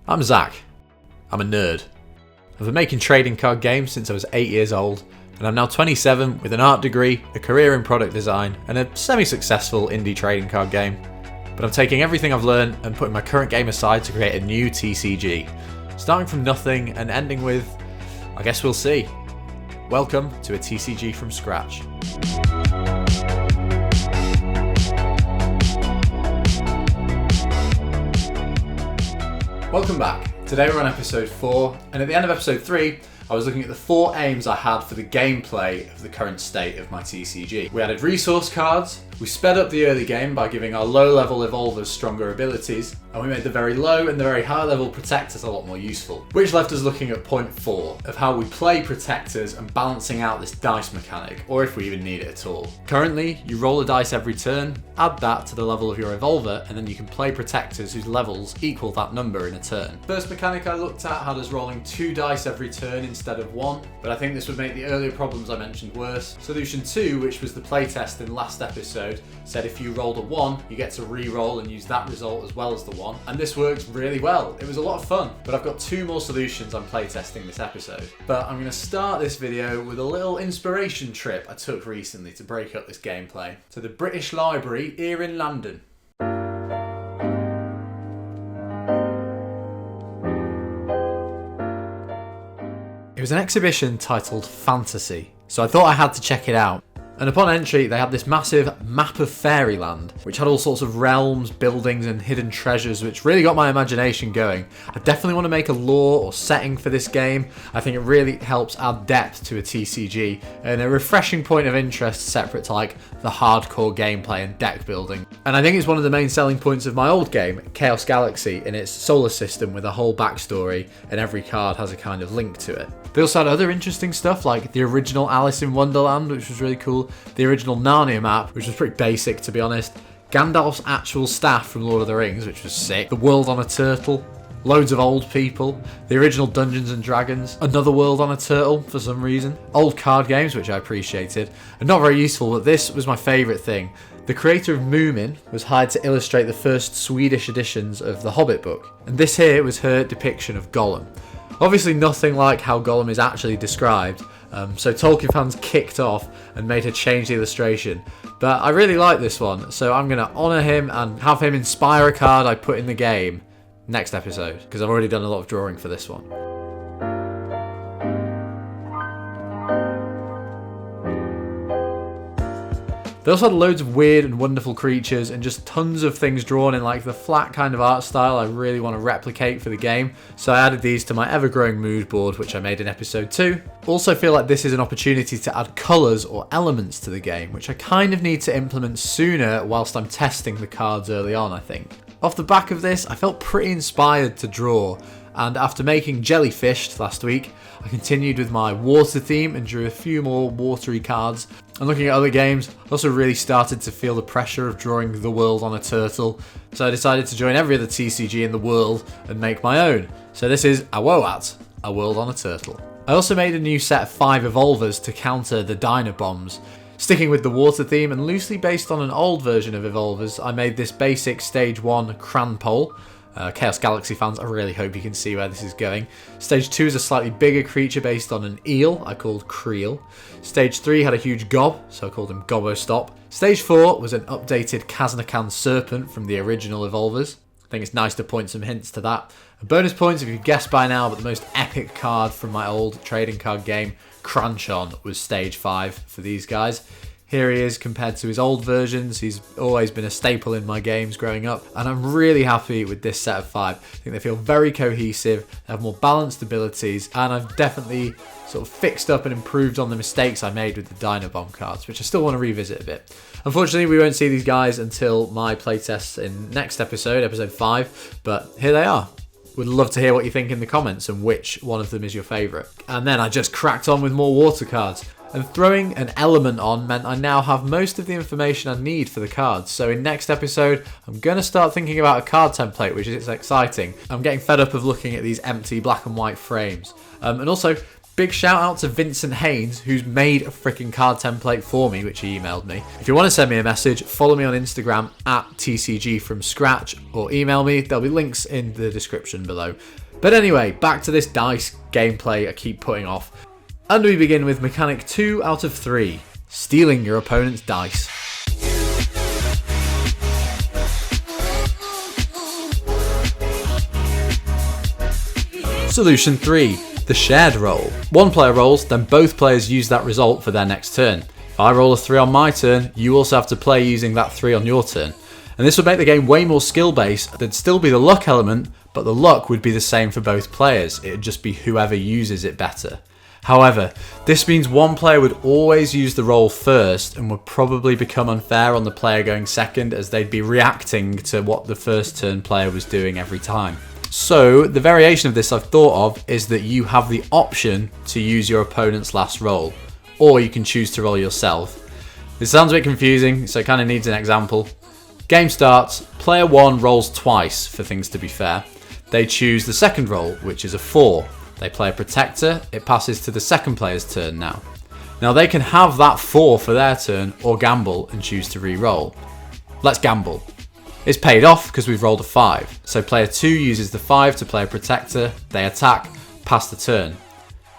I'm Zach. I'm a nerd. I've been making trading card games since I was 8 years old, and I'm now 27 with an art degree, a career in product design, and a semi-successful indie trading card game. But I'm taking everything I've learned and putting my current game aside to create a new TCG. Starting from nothing and ending with, I guess we'll see. Welcome to a TCG from scratch. Welcome back. Today we're on episode 4, and at the end of episode 3, I was looking at the 4 aims I had for the gameplay of the current state of my TCG. We added resource cards, we sped up the early game by giving our low level evolvers stronger abilities, and we made the very low and the very high level protectors a lot more useful. Which left us looking at point 4 of how we play protectors and balancing out this dice mechanic, or if we even need it at all. Currently, you roll a dice every turn, add that to the level of your evolver, and then you can play protectors whose levels equal that number in a turn. First mechanic I looked at had us rolling 2 dice every turn instead of 1, but I think this would make the earlier problems I mentioned worse. Solution 2, which was the playtest in last episode, said if you rolled a 1, you get to re-roll and use that result as well as the 1, and this works really well. It was a lot of fun, but I've got 2 more solutions I'm playtesting this episode. But I'm going to start this video with a little inspiration trip I took recently to break up this gameplay to the British Library here in London. It was an exhibition titled Fantasy, so I thought I had to check it out. And upon entry, they had this massive map of fairyland, which had all sorts of realms, buildings, and hidden treasures, which really got my imagination going. I definitely want to make a lore or setting for this game. I think it really helps add depth to a TCG, and a refreshing point of interest separate to like the hardcore gameplay and deck building. And I think it's one of the main selling points of my old game, Chaos Galaxy, in its solar system with a whole backstory, and every card has a kind of link to it. They also had other interesting stuff like the original Alice in Wonderland, which was really cool, the original Narnia map, which was pretty basic to be honest, Gandalf's actual staff from Lord of the Rings, which was sick, the world on a turtle, loads of old people, the original Dungeons and Dragons, another world on a turtle for some reason, old card games, which I appreciated, and not very useful, but this was my favourite thing. The creator of Moomin was hired to illustrate the first Swedish editions of the Hobbit book, and this here was her depiction of Gollum. Obviously nothing like how Gollum is actually described, so Tolkien fans kicked off and made her change the illustration. But I really like this one, so I'm going to honour him and have him inspire a card I put in the game next episode, because I've already done a lot of drawing for this one. They also had loads of weird and wonderful creatures and just tons of things drawn in like the flat kind of art style I really want to replicate for the game, so I added these to my ever-growing mood board, which I made in episode 2. Also feel like this is an opportunity to add colours or elements to the game, which I kind of need to implement sooner whilst I'm testing the cards early on, I think. Off the back of this, I felt pretty inspired to draw, and after making Jellyfished last week, I continued with my water theme and drew a few more watery cards. And looking at other games, I also really started to feel the pressure of drawing the world on a turtle, so I decided to join every other TCG in the world and make my own. So this is Awoat, a world on a turtle. I also made a new set of 5 evolvers to counter the Dynabombs. Sticking with the water theme and loosely based on an old version of evolvers, I made this basic stage 1 Cranpole. Chaos Galaxy fans, I really hope you can see where this is going. Stage 2 is a slightly bigger creature based on an eel I called Creel. Stage 3 had a huge gob, so I called him Gobostop. Stage 4 was an updated Kaznakan Serpent from the original evolvers. I think it's nice to point some hints to that. And bonus points if you've guessed by now, but the most epic card from my old trading card game, Crunchon, was stage 5 for these guys. Here he is compared to his old versions. He's always been a staple in my games growing up, and I'm really happy with this set of 5. I think they feel very cohesive, they have more balanced abilities, and I've definitely sort of fixed up and improved on the mistakes I made with the Dynabomb cards, which I still want to revisit a bit. Unfortunately, we won't see these guys until my playtests in next episode, episode 5, but here they are. Would love to hear what you think in the comments and which one of them is your favourite. And then I just cracked on with more water cards. And throwing an element on meant I now have most of the information I need for the cards. So in next episode, I'm going to start thinking about a card template, which is exciting. I'm getting fed up of looking at these empty black and white frames. And also, Big shout out to Vincent Haynes, who's made a freaking card template for me, which he emailed me. If you want to send me a message, follow me on Instagram at TCG from scratch, or email me. There'll be links in the description below. But anyway, back to this dice gameplay I keep putting off. And we begin with mechanic 2 out of 3, stealing your opponent's dice. Solution 3, the shared roll. One player rolls, then both players use that result for their next turn. If I roll a 3 on my turn, you also have to play using that 3 on your turn. And this would make the game way more skill-based. There'd still be the luck element, but the luck would be the same for both players. It'd just be whoever uses it better. However, this means one player would always use the roll first and would probably become unfair on the player going second, as they'd be reacting to what the first turn player was doing every time. So the variation of this I've thought of is that you have the option to use your opponent's last roll, or you can choose to roll yourself. This sounds a bit confusing, so it kind of needs an example. Game starts, player 1 rolls twice for things to be fair. They choose the second roll, which is a 4. They play a protector, it passes to the second player's turn now. Now they can have that 4 for their turn or gamble and choose to re-roll. Let's gamble. It's paid off because we've rolled a 5. So player 2 uses the 5 to play a protector, they attack, pass the turn.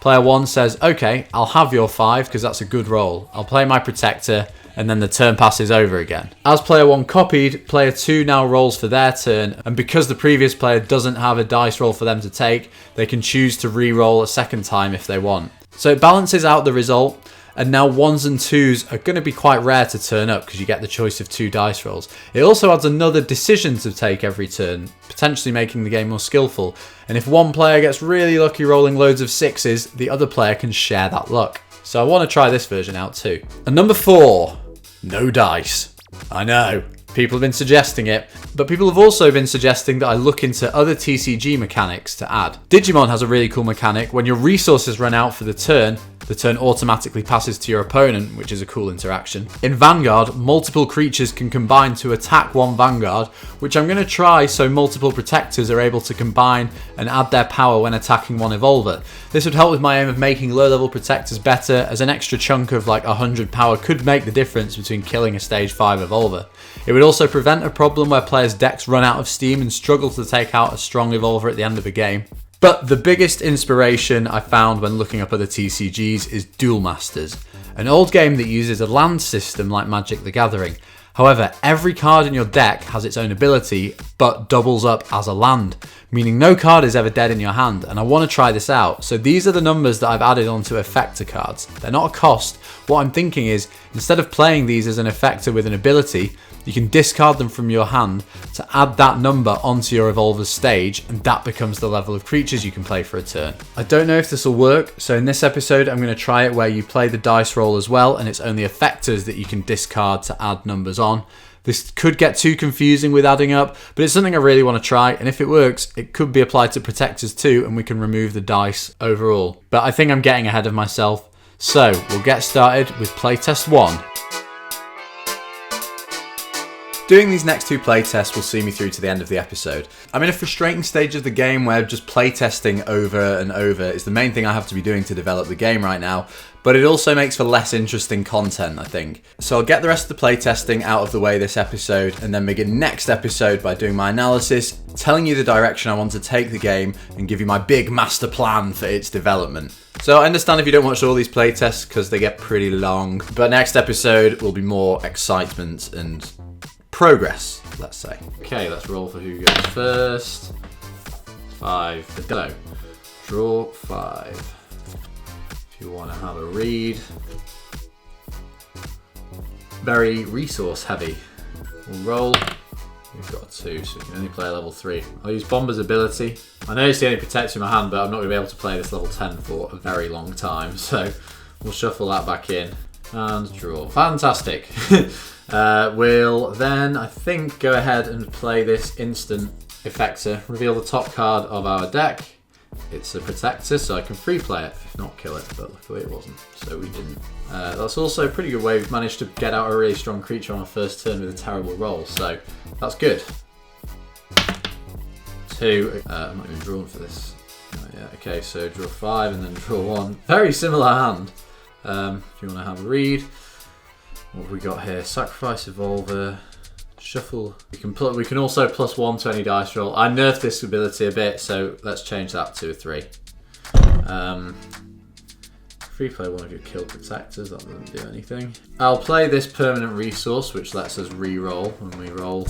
Player 1 says, okay, I'll have your 5 because that's a good roll. I'll play my protector and then the turn passes over again. As player 1 copied, player 2 now rolls for their turn, and because the previous player doesn't have a dice roll for them to take, they can choose to re-roll a second time if they want. So it balances out the result, and now 1s and 2s are going to be quite rare to turn up because you get the choice of 2 dice rolls. It also adds another decision to take every turn, potentially making the game more skillful, and if one player gets really lucky rolling loads of 6s, the other player can share that luck. So I want to try this version out too. And number 4, no dice. I know, people have been suggesting it, but people have also been suggesting that I look into other TCG mechanics to add. Digimon has a really cool mechanic. When your resources run out for the turn automatically passes to your opponent, which is a cool interaction. In Vanguard, multiple creatures can combine to attack one Vanguard, which I'm going to try so multiple protectors are able to combine and add their power when attacking one Evolver. This would help with my aim of making low-level protectors better, as an extra chunk of like 100 power could make the difference between killing a stage 5 Evolver. It would also prevent a problem where players' decks run out of steam and struggle to take out a strong Evolver at the end of a game. But the biggest inspiration I found when looking up other TCGs is Duel Masters, an old game that uses a land system like Magic the Gathering. However, every card in your deck has its own ability, but doubles up as a land, meaning no card is ever dead in your hand, and I want to try this out. So these are the numbers that I've added onto effector cards. They're not a cost. What I'm thinking is, instead of playing these as an effector with an ability, you can discard them from your hand to add that number onto your Evolver's stage, and that becomes the level of creatures you can play for a turn. I don't know if this will work, so in this episode I'm going to try it where you play the dice roll as well, and it's only effectors that you can discard to add numbers on. This could get too confusing with adding up, but it's something I really want to try, and if it works, it could be applied to protectors too, and we can remove the dice overall. But I think I'm getting ahead of myself, so we'll get started with playtest 1. Doing these next 2 playtests will see me through to the end of the episode. I'm in a frustrating stage of the game where just playtesting over and over is the main thing I have to be doing to develop the game right now, but it also makes for less interesting content, I think. So I'll get the rest of the playtesting out of the way this episode, and then begin next episode by doing my analysis, telling you the direction I want to take the game, and give you my big master plan for its development. So I understand if you don't watch all these playtests because they get pretty long, but next episode will be more excitement and progress, let's say. Okay, let's roll for who goes first. 5, go. Draw 5. If you want to have a read. Very resource heavy. We'll roll. We've got 2, so we can only play level 3. I'll use Bomber's ability. I know it's the only protector in my hand, but I'm not going to be able to play this level 10 for a very long time, so we'll shuffle that back in and draw. Fantastic. We'll then, I think, go ahead and play this instant effector. Reveal the top card of our deck. It's a protector, so I can free play it, if not kill it, but luckily it wasn't, so we didn't. That's also a pretty good way we've managed to get out a really strong creature on our first turn with a terrible roll, so that's good. 2, I'm not even drawn for this. Oh, yeah, okay, so draw 5 and then draw 1. Very similar hand. If you want to have a read. What have we got here? Sacrifice Evolver. Shuffle. We can also +1 to any dice roll. I nerfed this ability a bit, so let's change that to a 3. Free play one of your kill protectors, that doesn't do anything. I'll play this permanent resource, which lets us re-roll when we roll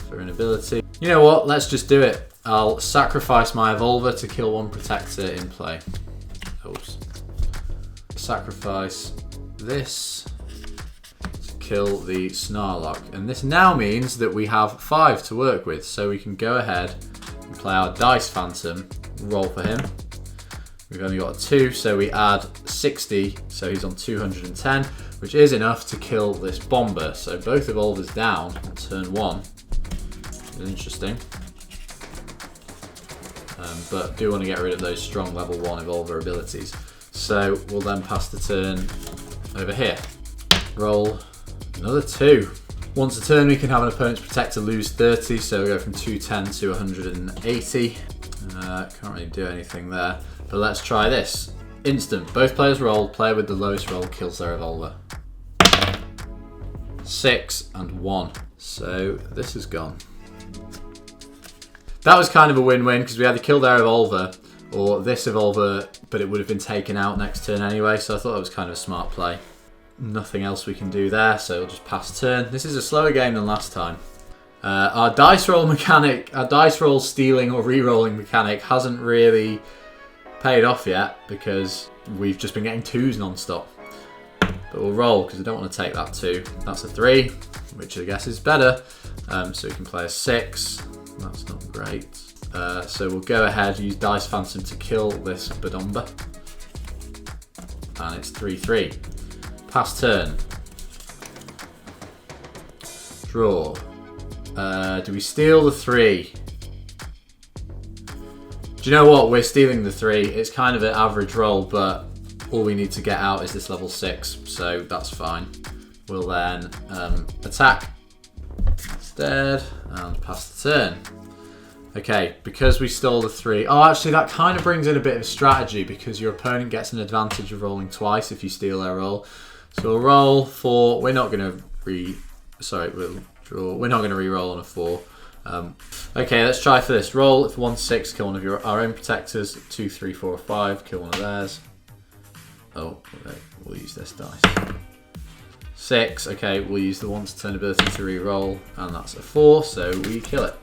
for an ability. You know what? Let's just do it. I'll sacrifice my Evolver to kill 1 protector in play. Oops. Sacrifice this to kill the Snarlock. And this now means that we have 5 to work with. So we can go ahead and play our Dice Phantom, roll for him. We've only got a 2, so we add 60, so he's on 210, which is enough to kill this Bomber. So both Evolvers down on turn 1. Interesting. But do want to get rid of those strong level 1 Evolver abilities. So we'll then pass the turn over here. Roll another 2. Once a turn we can have an opponent's protector lose 30, so we go from 210 to 180. Can't really do anything there. But let's try this. Instant. Both players roll. Player with the lowest roll kills their Evolver. 6 and 1. So this is gone. That was kind of a win-win because we either killed their Evolver or this Evolver, but it would have been taken out next turn anyway. So I thought that was kind of a smart play. Nothing else we can do there, so we'll just pass turn. This is a slower game than last time. Our dice roll mechanic, our dice roll stealing or re-rolling mechanic hasn't really paid off yet because we've just been getting 2s non-stop. But we'll roll because I don't want to take that 2. That's a 3, which I guess is better. So we can play a 6. That's not great. So we'll go ahead, use Dice Phantom to kill this Bedomba. And it's 3-3. Pass turn. Draw. Do we steal the 3? Do you know what? We're stealing the 3. It's kind of an average roll, but all we need to get out is this level 6, so that's fine. We'll then attack instead and pass the turn. Okay, because we stole the 3. Oh, actually, that kind of brings in a bit of strategy because your opponent gets an advantage of rolling twice if you steal their roll. So we'll roll for. We're not going to we'll draw. We're not going to re-roll on a 4. Okay, let's try for this. Roll if 1 to 6, kill one of our own protectors. 2, 3, 4, 5, kill one of theirs. Oh, okay, we'll use this dice. 6, okay, we'll use the 1 to turn ability to re-roll, and that's a 4, so we kill it.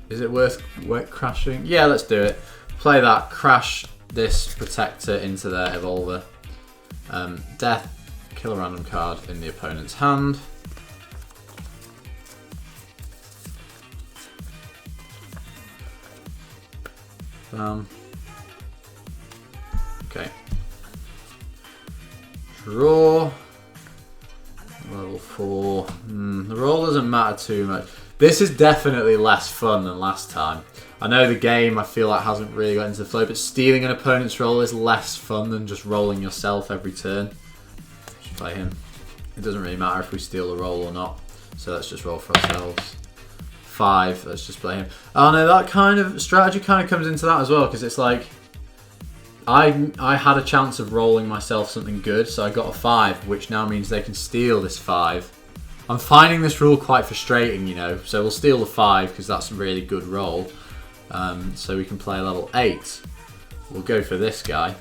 Is it worth crashing? Yeah, let's do it. Play that, crash this protector into their Evolver. Death, kill a random card in the opponent's hand. Okay. Draw. Level 4. The roll doesn't matter too much. This is definitely less fun than last time. I know the game I feel like hasn't really got into the flow, but stealing an opponent's roll is less fun than just rolling yourself every turn. Just play him. It doesn't really matter if we steal the roll or not. So let's just roll for ourselves. 5, let's just play him. Oh no, that kind of strategy kind of comes into that as well, because it's like I had a chance of rolling myself something good, so I got a 5, which now means they can steal this 5. I'm finding this rule quite frustrating, you know, so we'll steal the 5 because that's a really good roll. So we can play level 8. We'll go for this guy.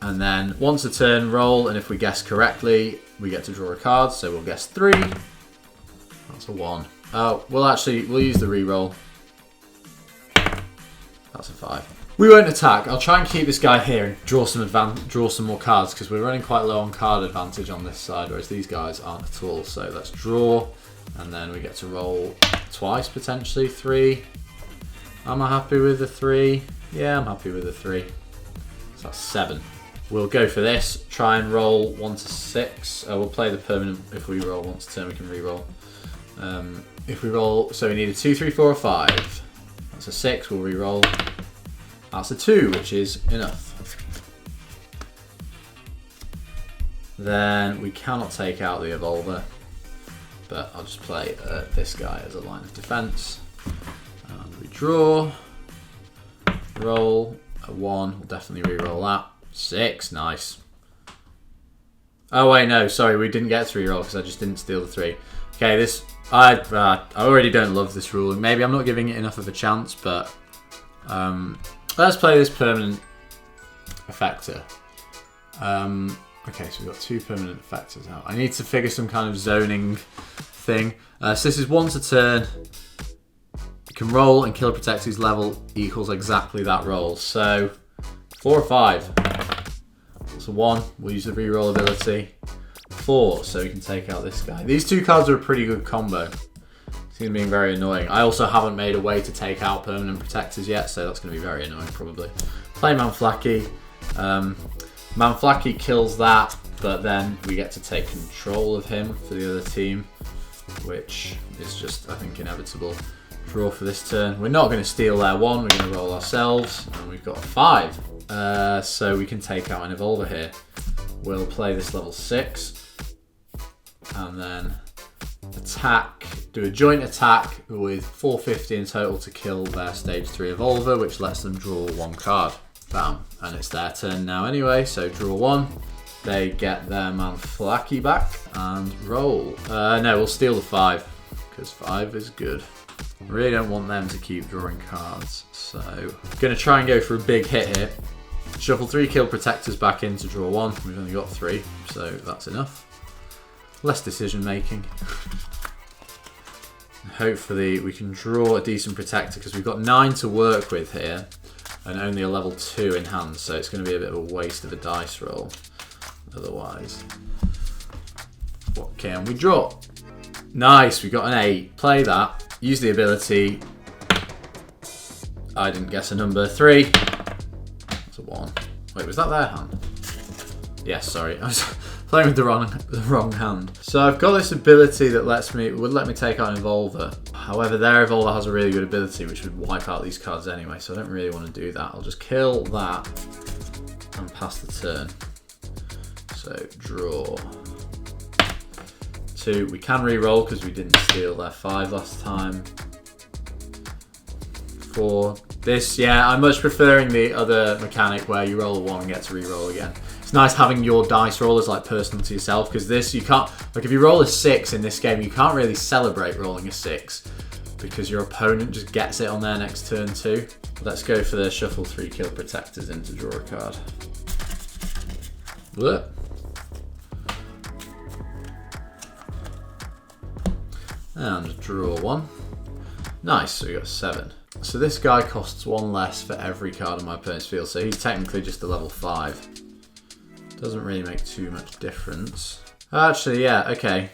And then once a turn, roll, and if we guess correctly, we get to draw a card, so we'll guess 3. That's a 1. Oh, we'll use the re-roll. That's a 5. We won't attack. I'll try and keep this guy here and draw some more cards because we're running quite low on card advantage on this side, whereas these guys aren't at all. So let's draw, and then we get to roll twice, potentially 3. Am I happy with the 3? Yeah, I'm happy with the 3. So that's 7. We'll go for this. Try and roll 1 to 6. We'll play the permanent. If we roll once a turn, we can re-roll. If we roll, so we need a 2, 3, 4, or 5. That's a 6. We'll re-roll. That's a 2, which is enough. Then we cannot take out the Evolver, but I'll just play this guy as a line of defense. And we draw, roll, A 1, we'll definitely re-roll that. 6, nice. Oh wait, no, sorry, we didn't get to re-roll because I just didn't steal the 3. Okay, this, I already don't love this rule. Maybe I'm not giving it enough of a chance, but let's play this permanent effector. Okay, so we've got 2 permanent effectors out. I need to figure some kind of zoning thing. So this is once a turn. You can roll and kill a protector whose level equals exactly that roll. So 4 or 5. So 1, we'll use the reroll ability. 4, so we can take out this guy. These 2 cards are a pretty good combo. Seems being very annoying. I also haven't made a way to take out permanent protectors yet, so that's going to be very annoying probably. Play Manflacky. Manflacky kills that, but then we get to take control of him for the other team, which is just, I think, inevitable. Draw for this turn. We're not going to steal their 1, we're going to roll ourselves, and we've got a 5. So we can take out an Evolver here. We'll play this level 6, and then attack, do a joint attack with 450 in total to kill their stage 3 Evolver, which lets them draw 1 card. Bam. And it's their turn now anyway, so draw 1. They get their Manflacky back and roll. No, we'll steal the 5, because 5 is good. I really don't want them to keep drawing cards, so I'm going to try and go for a big hit here. Shuffle 3 kill protectors back in to draw 1. We've only got 3, so that's enough. Less decision making. Hopefully we can draw a decent protector because we've got 9 to work with here and only a level 2 in hand, so it's going to be a bit of a waste of a dice roll otherwise. What can we draw? Nice, we got an 8. Play that. Use the ability. I didn't guess a number. 3. That's a 1. Wait, was that their hand? Yes, sorry. I was playing with the wrong hand. So I've got this ability that would let me take out an Evolver. However, their Evolver has a really good ability which would wipe out these cards anyway, so I don't really want to do that. I'll just kill that and pass the turn. So draw 2. We can re-roll because we didn't steal their 5 last time. 4. This, yeah, I'm much preferring the other mechanic where you roll a 1 and get to re-roll again. It's nice having your dice roll as like personal to yourself, because this, you can't, like if you roll a 6 in this game, you can't really celebrate rolling a 6 because your opponent just gets it on their next turn too. Let's go for the shuffle 3 kill protectors in to draw a card. Blech. And draw 1. Nice, so we got 7. So this guy costs 1 less for every card in my opponent's field, so he's technically just a level 5. Doesn't really make too much difference. Actually, yeah, okay.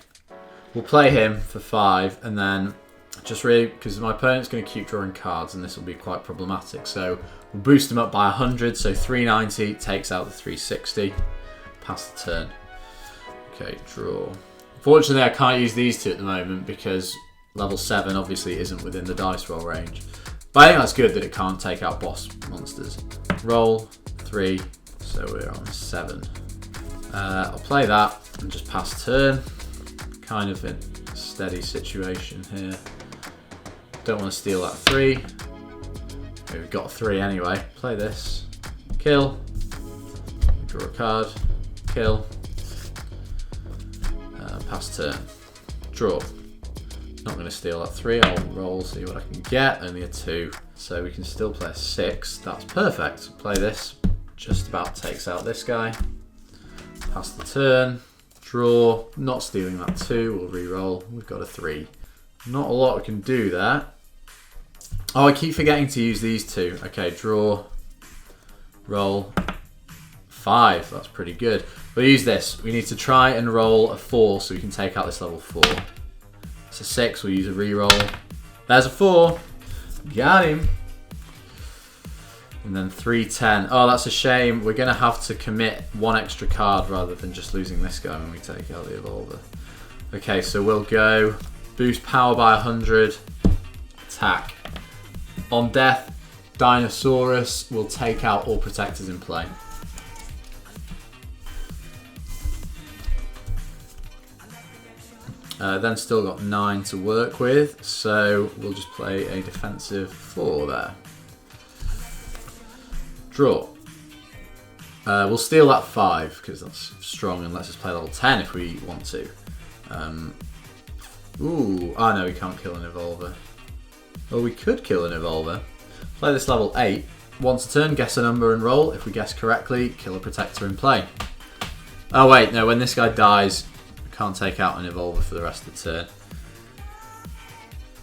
We'll play him for 5, and then just really, because my opponent's going to keep drawing cards, and this will be quite problematic. So we'll boost him up by 100, so 390 takes out the 360. Pass the turn. Okay, draw. Fortunately, I can't use these 2 at the moment because level 7 obviously isn't within the dice roll range. But I think that's good that it can't take out boss monsters. Roll 3, so we're on 7. I'll play that and just pass turn. Kind of in a steady situation here. Don't want to steal that 3. Okay, we've got 3 anyway. Play this. Kill. Draw a card. Kill. Pass turn. Draw. Not going to steal that 3. I'll roll, see what I can get. Only a 2. So we can still play a 6. That's perfect. Play this. Just about takes out this guy. Pass the turn. Draw. Not stealing that 2. We'll re-roll. We've got a 3. Not a lot we can do there. Oh, I keep forgetting to use these 2. Okay, draw. Roll. 5. That's pretty good. We'll use this. We need to try and roll a 4 so we can take out this level 4. It's a 6. We'll use a re-roll. There's a 4. Got him. And then 310. Oh, that's a shame. We're going to have to commit 1 extra card rather than just losing this guy when we take out the Evolver. Okay, so we'll go boost power by 100. Attack. On death, Dinosaurus will take out all protectors in play. Then still got 9 to work with, so we'll just play a defensive 4 there. Draw. We'll steal that 5 because that's strong and lets us play level 10 if we want to. No, we can't kill an Evolver. Well, we could kill an Evolver. Play this level 8. Once a turn, guess a number and roll. If we guess correctly, kill a Protector in play. Oh wait, no, when this guy dies, I can't take out an Evolver for the rest of the turn.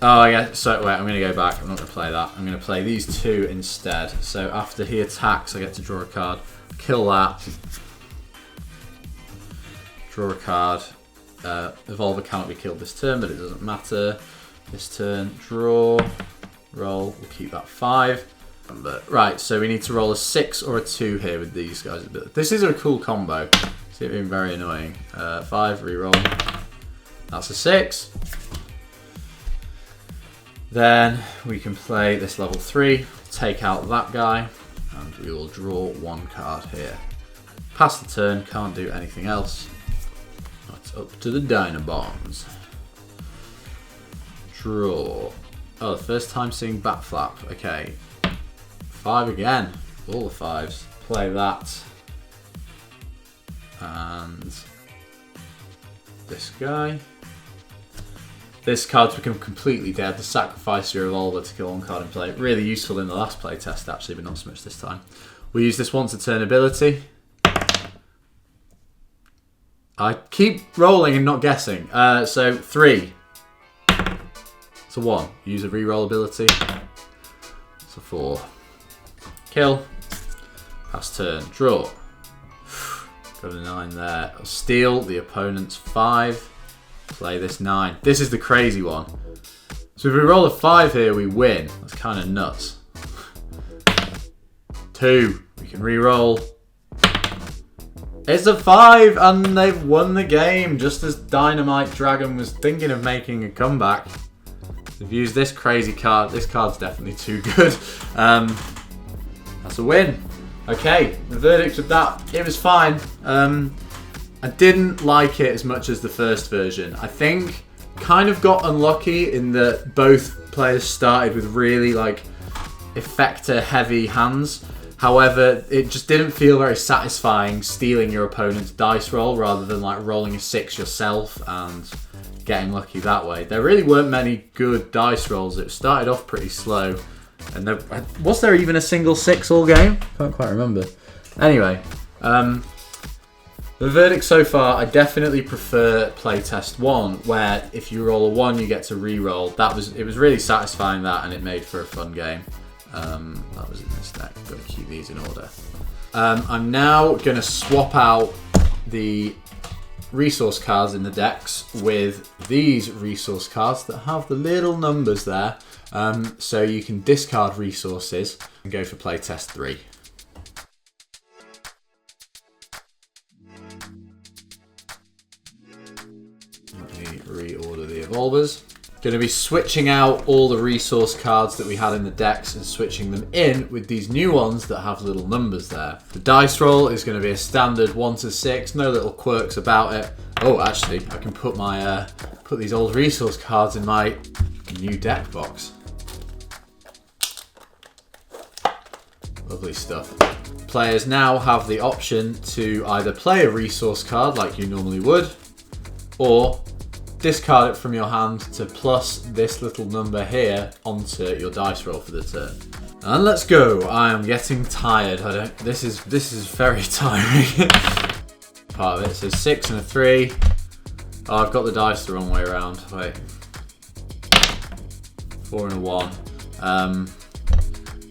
Oh, yeah, so wait, I'm going to go back. I'm not going to play that. I'm going to play these 2 instead. So after he attacks, I get to draw a card. Kill that. Draw a card. Evolver cannot be killed this turn, but it doesn't matter. This turn, draw, roll. We'll keep that 5. Right, so we need to roll a 6 or a 2 here with these guys. This is a cool combo. It's being very annoying. 5, re-roll. That's a 6. Then we can play this level 3, take out that guy, and we will draw 1 card here. Pass the turn, can't do anything else. It's up to the Dinobombs. Draw. Oh, the first time seeing Bat Flap. Okay. 5 again. All the 5s. Play that. And this guy. This card's become completely dead. The sacrifice your Evolver to kill 1 card in play. Really useful in the last play test actually, but not so much this time. We use this once a turn ability. I keep rolling and not guessing. So 3. It's a 1. Use a reroll ability. It's a 4. Kill. Pass turn. Draw. Got a 9 there. I'll steal the opponent's 5. Play this 9. This is the crazy one. So if we roll a 5 here, we win. That's kind of nuts. 2. We can re-roll. It's a 5 and they've won the game just as Dynamite Dragon was thinking of making a comeback. They've used this crazy card. This card's definitely too good. That's a win. Okay, the verdict of that, it was fine. I didn't like it as much as the first version. I think kind of got unlucky in that both players started with really like effector heavy hands. However, it just didn't feel very satisfying stealing your opponent's dice roll rather than like rolling a 6 yourself and getting lucky that way. There really weren't many good dice rolls. It started off pretty slow. And was there even a single 6 all game? Can't quite remember. Anyway, the verdict so far, I definitely prefer playtest 1, where if you roll a 1, you get to re-roll. It was really satisfying that, and it made for a fun game. That was in this deck. Got to keep these in order. I'm now going to swap out the resource cards in the decks with these resource cards that have the little numbers there. So you can discard resources and go for playtest 3. Let me reorder the Evolvers. Going to be switching out all the resource cards that we had in the decks and switching them in with these new ones that have little numbers there. The dice roll is going to be a standard 1 to 6, no little quirks about it. Oh, actually, I can put my put these old resource cards in my new deck box. Lovely stuff. Players now have the option to either play a resource card like you normally would, or discard it from your hand to plus this little number here onto your dice roll for the turn. And let's go. I am getting tired. This is very tiring. Part of it. So 6 and a 3. Oh, I've got the dice the wrong way around. Wait. 4 and a 1.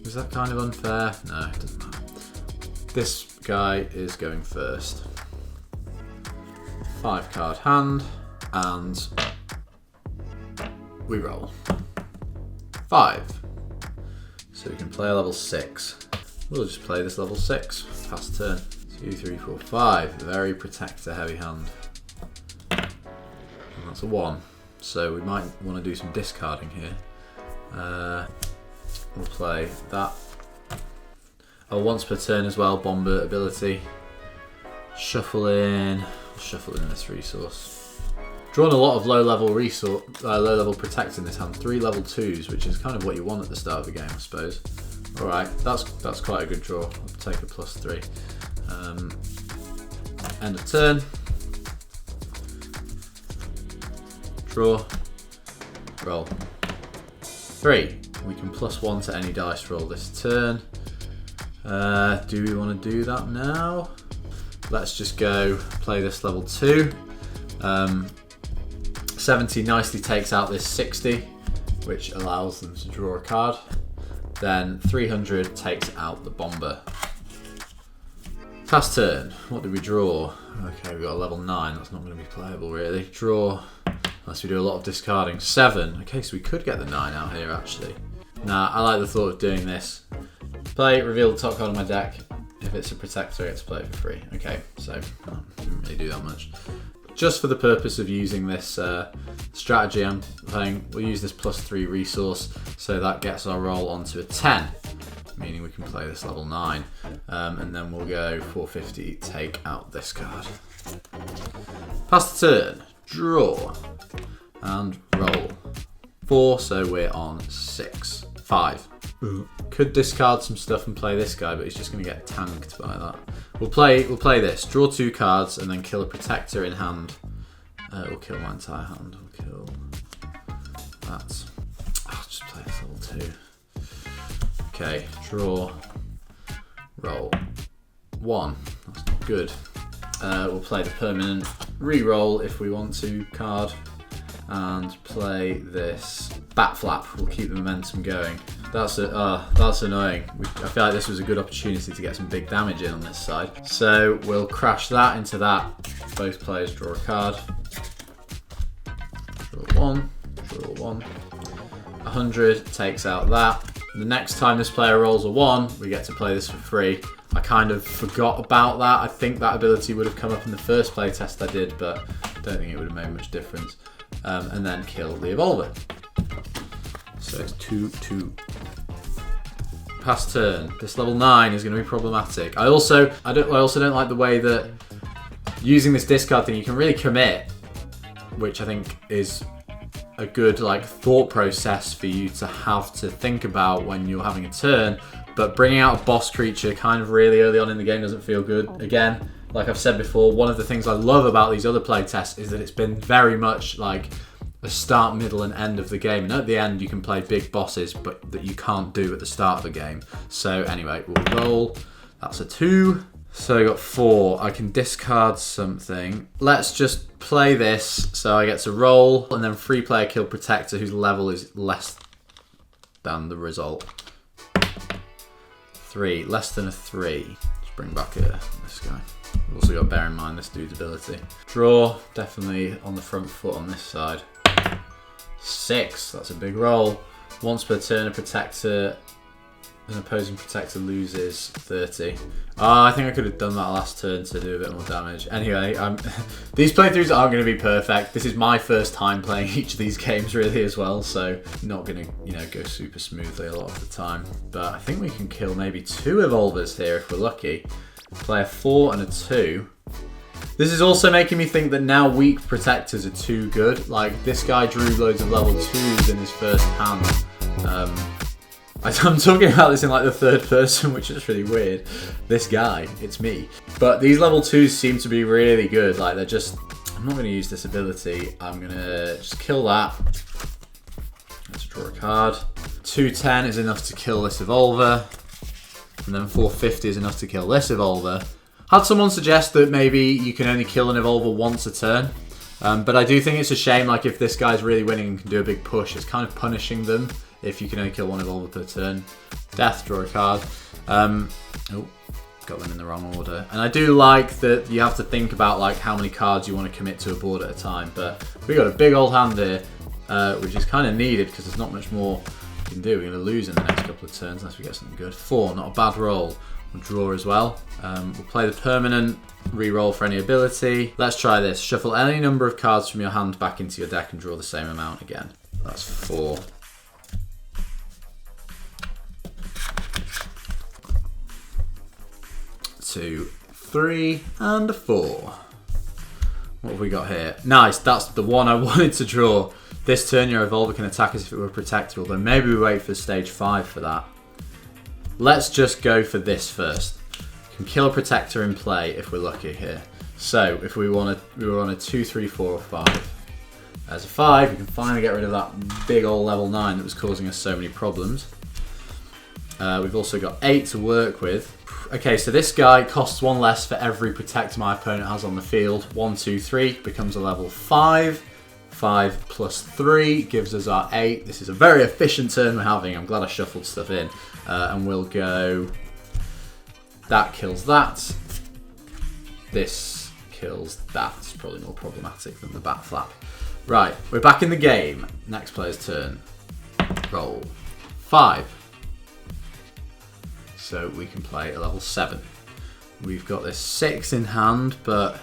Is that kind of unfair? No, it doesn't matter. This guy is going first. 5 card hand. And we roll 5. So we can play a level 6. We'll just play this level 6. Pass turn. 2, 3, 4, 5. Very protector heavy hand. And that's a 1. So we might want to do some discarding here. We'll play that. Oh, once per turn as well. Bomber ability. Shuffle in this resource. Drawn a lot of low-level protect in this hand. 3 level 2s, which is kind of what you want at the start of the game, I suppose. Alright, that's quite a good draw. I'll take a +3. End of turn. Draw. Roll. 3. We can +1 to any dice roll this turn. Do we want to do that now? Let's just go play this level 2. 70 nicely takes out this 60, which allows them to draw a card. Then 300 takes out the bomber. Pass turn. What do we draw? Okay, we've got a level 9. That's not going to be playable really. Draw, unless we do a lot of discarding. 7. Okay, so we could get the 9 out here actually. Nah, I like the thought of doing this. Play, reveal the top card of my deck. If it's a protector, I get to play it for free. Okay, so didn't really do that much. Just for the purpose of using this strategy I'm playing, we'll use this +3 resource, so that gets our roll onto a 10, meaning we can play this level 9. And then we'll go 450, take out this card. Pass the turn, draw, and roll. 4, so we're on 6. 5. Could discard some stuff and play this guy, but he's just going to get tanked by that. We'll play this. Draw 2 cards and then kill a protector in hand. We'll kill my entire hand. We'll kill that. I'll just play this level 2. Okay, draw, roll. 1. That's not good. We'll play the permanent. Re-roll if we want to card. And play this bat flap. We'll keep the momentum going. That's annoying. I feel like this was a good opportunity to get some big damage in on this side. So we'll crash that into that. Both players draw a card. Draw 1. Draw 1. 100 takes out that. The next time this player rolls a 1, we get to play this for free. I kind of forgot about that. I think that ability would have come up in the first playtest I did, but I don't think it would have made much difference. And then kill the Evolver. So it's 2/2. Pass turn. This level 9 is going to be problematic. I also don't like the way that using this discard thing you can really commit, which I think is a good thought process for you to have to think about when you're having a turn. But bringing out a boss creature kind of really early on in the game doesn't feel good. Again, like I've said before, one of the things I love about these other playtests is that it's been very much like the start, middle, and end of the game. And at the end, you can play big bosses, but that you can't do at the start of the game. So anyway, we'll roll. That's a 2. So I got 4. I can discard something. Let's just play this. So I get to roll, and then free player kill protector whose level is less than the result. 3. Less than a 3. Let's bring back this guy. We've also got to bear in mind this dude's ability. Draw, definitely on the front foot on this side. 6, that's a big roll. Once per turn, an opposing protector loses 30. I think I could have done that last turn to do a bit more damage. Anyway, these playthroughs aren't going to be perfect. This is my first time playing each of these games really as well, so not going to go super smoothly a lot of the time. But I think we can kill maybe 2 Evolvers here if we're lucky. Play a 4 and a 2. This is also making me think that now weak protectors are too good. Like, this guy drew loads of level 2s in his first hand. I'm talking about this in the third person, which is really weird. This guy, it's me. But these level 2s seem to be really good. They're just... I'm not going to use this ability. I'm going to just kill that. Let's draw a card. 210 is enough to kill this Evolver. And then 450 is enough to kill this Evolver. Had someone suggest that maybe you can only kill an Evolver once a turn. But I do think it's a shame, if this guy's really winning and can do a big push, it's kind of punishing them if you can only kill 1 Evolver per turn. Death, draw a card. Oh, got them in the wrong order. And I do like that you have to think about how many cards you want to commit to a board at a time. But we got a big old hand here, which is kind of needed because there's not much more we can do. We're going to lose in the next couple of turns unless we get something good. 4, not a bad roll. We'll draw as well. We'll play the permanent, re-roll for any ability. Let's try this. Shuffle any number of cards from your hand back into your deck and draw the same amount again. That's 4. Two, 3, and a 4. What have we got here? Nice, that's the one I wanted to draw. This turn your Evolver can attack as if it were a protector, although maybe we wait for stage 5 for that. let's just go for this first. We can kill a protector in play if we're lucky here. So if we were on a 2, 3, 4, or 5. There's a 5. We can finally get rid of that big old level 9 that was causing us so many problems. We've also got 8 to work with. Okay, so this guy costs 1 less for every protector my opponent has on the field. 1, 2, 3 becomes a level 5. 5 plus 3 gives us our 8. This is a very efficient turn we're having. I'm glad I shuffled stuff in. And we'll go... That kills that. This kills that. It's probably more problematic than the bat flap. Right, we're back in the game. Next player's turn. Roll 5. So we can play a level 7. We've got this 6 in hand, but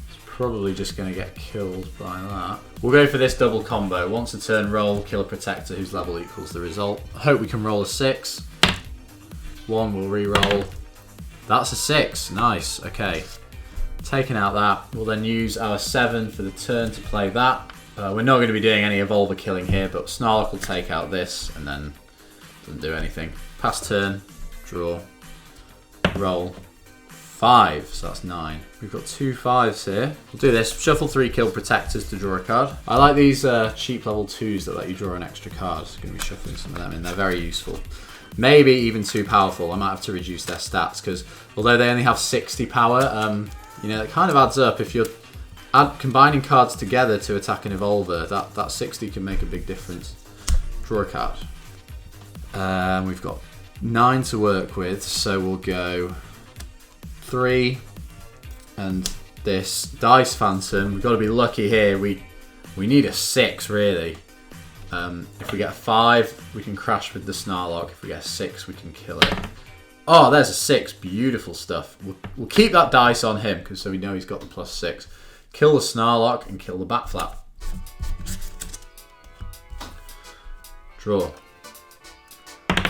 it's probably just going to get killed by that. We'll go for this double combo. Once a turn, roll, kill a protector whose level equals the result. I hope we can roll a 6. 1, we'll re-roll. That's a 6. Nice. Okay. Taking out that. We'll then use our 7 for the turn to play that. We're not going to be doing any Evolver killing here, but Snarlock will take out this and then doesn't do anything. Pass turn. Draw, roll, 5, so that's 9. We've got 2 5s here. We'll do this, shuffle 3 kill protectors to draw a card. I like these cheap level 2s that let you draw an extra card. I'm going to be shuffling some of them in, they're very useful. Maybe even too powerful, I might have to reduce their stats because although they only have 60 power, you know, it kind of adds up. If you're combining cards together to attack an Evolver, that 60 can make a big difference. Draw a card. We've got 9 to work with, so we'll go 3 and this Dice Phantom. We've got to be lucky here. We need a 6 really. If we get a 5, we can crash with the Snarlock. If we get a 6, we can kill it. Oh, there's a 6. Beautiful stuff. We'll keep that dice on him because so we know he's got the +6. Kill the Snarlock and kill the Bat Flap. Draw.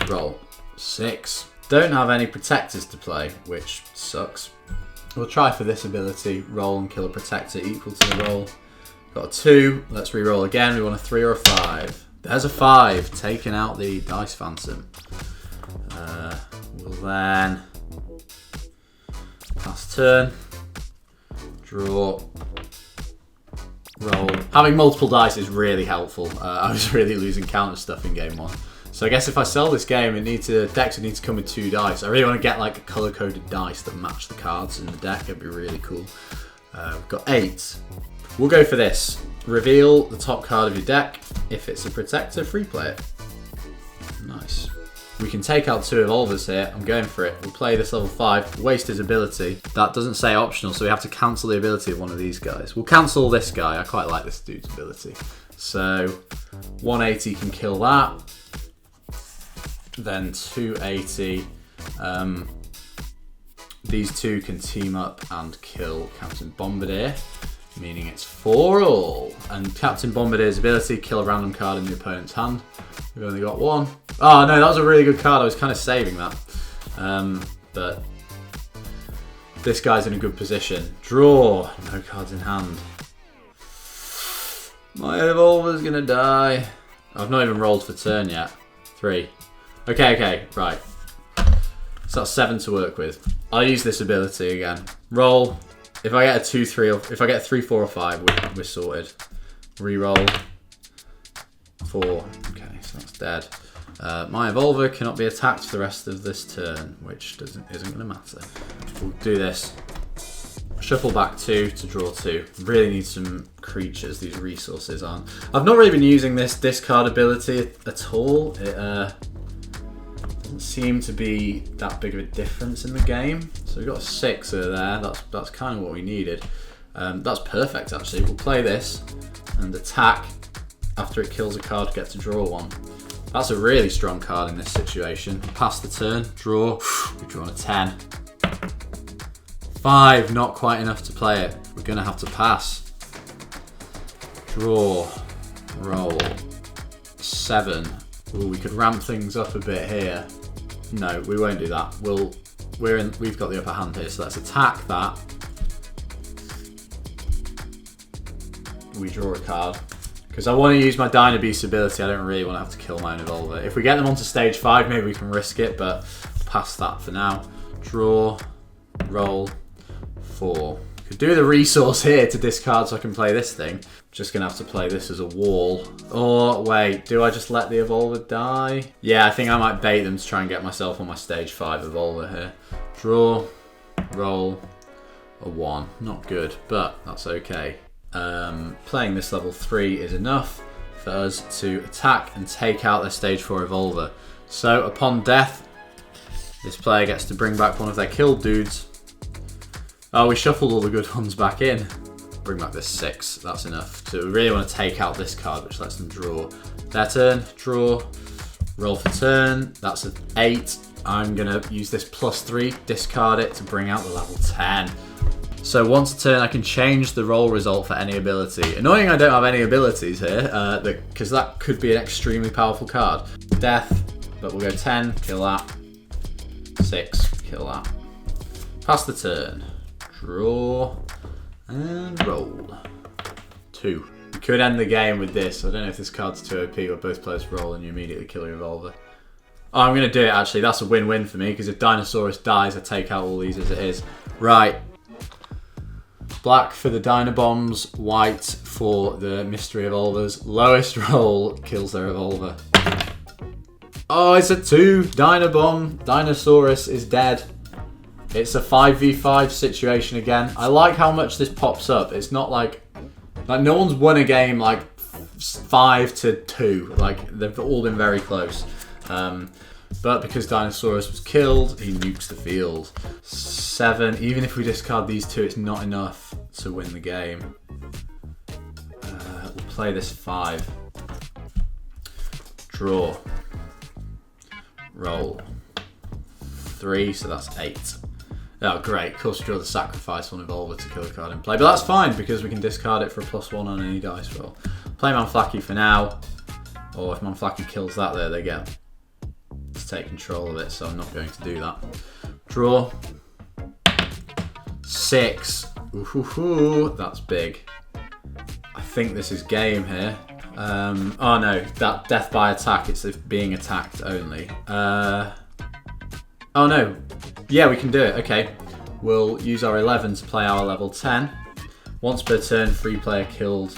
Roll. 6. Don't have any protectors to play, which sucks. We'll try for this ability. Roll and kill a protector equal to the roll. Got a 2. Let's re-roll again. We want a 3 or a 5. There's a 5. Taking out the Dice Phantom. We'll then pass turn. Draw. Roll. Having multiple dice is really helpful. I was really losing counter stuff in game 1. So I guess if I sell this game, decks would need to come with 2 dice. I really want to get like a color-coded dice that match the cards in the deck. It'd be really cool. We've got 8. We'll go for this. Reveal the top card of your deck. If it's a protector, free play it. Nice. We can take out 2 Evolvers here. I'm going for it. We'll play this level 5. Waste his ability. That doesn't say optional, so we have to cancel the ability of one of these guys. We'll cancel this guy. I quite like this dude's ability. So 180 can kill that. Then 280. These 2 can team up and kill Captain Bombardier, meaning it's 4-all. And Captain Bombardier's ability, kill a random card in the opponent's hand. We've only got 1. Oh no, that was a really good card. I was kind of saving that. But this guy's in a good position. Draw. No cards in hand. My Evolver's gonna die. I've not even rolled for turn yet. 3. Okay, right. So that's 7 to work with. I'll use this ability again. Roll. If I get a 2, 3, or if I get a 3, 4, or 5, we're sorted. Re-roll. 4. Okay, so that's dead. My Evolver cannot be attacked for the rest of this turn, which isn't going to matter. We'll do this. Shuffle back 2 to draw 2. Really need some creatures. These resources aren't. I've not really been using this discard ability at all. It doesn't seem to be that big of a difference in the game. So we've got a 6er there. That's kind of what we needed. That's perfect actually. We'll play this and attack. After it kills a card, get to draw 1. That's a really strong card in this situation. Pass the turn, draw. We've drawn a 10. 5, not quite enough to play it. We're going to have to pass. Draw, roll. 7. Ooh, we could ramp things up a bit here. No, we won't do that. We've got the upper hand here, so let's attack that. We draw a card. Because I want to use my Dynabeast ability, I don't really want to have to kill my own Evolver. If we get them onto stage 5, maybe we can risk it, but pass that for now. Draw, roll, 4. Could do the resource here to discard so I can play this thing. Just gonna have to play this as a wall. Or wait, do I just let the Evolver die? Yeah, I think I might bait them to try and get myself on my stage 5 Evolver here. Draw, roll, a 1. Not good, but that's okay. Playing this level 3 is enough for us to attack and take out their stage 4 Evolver. So upon death, this player gets to bring back one of their killed dudes. Oh, we shuffled all the good ones back in. Bring back this 6, that's enough. So we really want to take out this card, which lets them draw. Their turn, draw, roll for turn, that's an 8. I'm gonna use this +3, discard it to bring out the level 10. So once a turn I can change the roll result for any ability. Annoying I don't have any abilities here, because that could be an extremely powerful card. Death, but we'll go 10, kill that. 6, kill that. Pass the turn. Draw and roll. 2. We could end the game with this. I don't know if this card's too OP where both players roll and you immediately kill your Evolver. Oh, I'm going to do it actually. That's a win-win for me because if Dinosaurus dies, I take out all these as it is. Right. Black for the Dinobombs, white for the Mystery Evolvers. Lowest roll kills their Evolver. Oh, it's a 2. Dinobomb. Dinosaurus is dead. It's a 5v5 situation again. I like how much this pops up. It's not like no one's won a game like 5-2. Like they've all been very close. But because Dinosaurus was killed, he nukes the field. 7. Even if we discard these 2, it's not enough to win the game. We'll play this 5. Draw. Roll. 3, so that's 8. Oh, great. Of course, we draw the sacrifice on Evolver to kill a card in play. But that's fine, because we can discard it for a +1 on any dice roll. Play Manflacky for now. Or if Manflacky kills that there, they get to take control of it, so I'm not going to do that. Draw. 6. Ooh, that's big. I think this is game here. Oh no, that death by attack, it's being attacked only. Oh no. Yeah, we can do it. Okay. We'll use our 11 to play our level 10. Once per turn, free player killed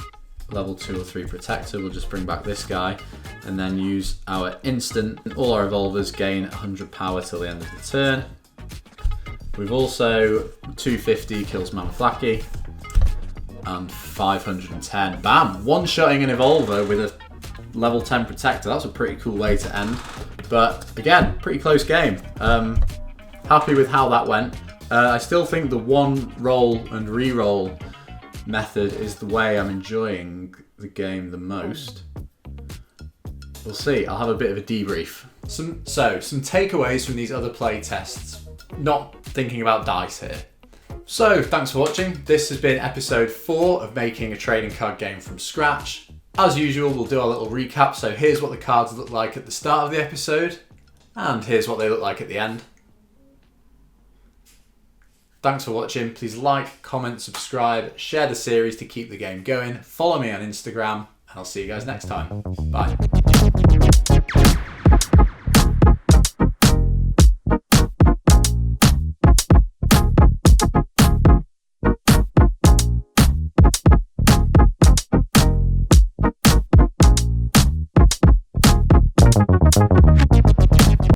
level 2 or 3 protector. We'll just bring back this guy and then use our instant. All our Evolvers gain 100 power till the end of the turn. We've also 250 kills Manflacky and 510. Bam! One-shotting an Evolver with a level 10 protector. That's a pretty cool way to end. But again, pretty close game. Happy with how that went. I still think the one roll and re-roll method is the way I'm enjoying the game the most. We'll see. I'll have a bit of a debrief. Some takeaways from these other play tests. Not thinking about dice here. So, thanks for watching. This has been episode 4 of making a trading card game from scratch. As usual, we'll do our little recap. So here's what the cards look like at the start of the episode, and here's what they look like at the end. Thanks for watching. Please like, comment, subscribe, share the series to keep the game going. Follow me on Instagram, and I'll see you guys next time. Bye.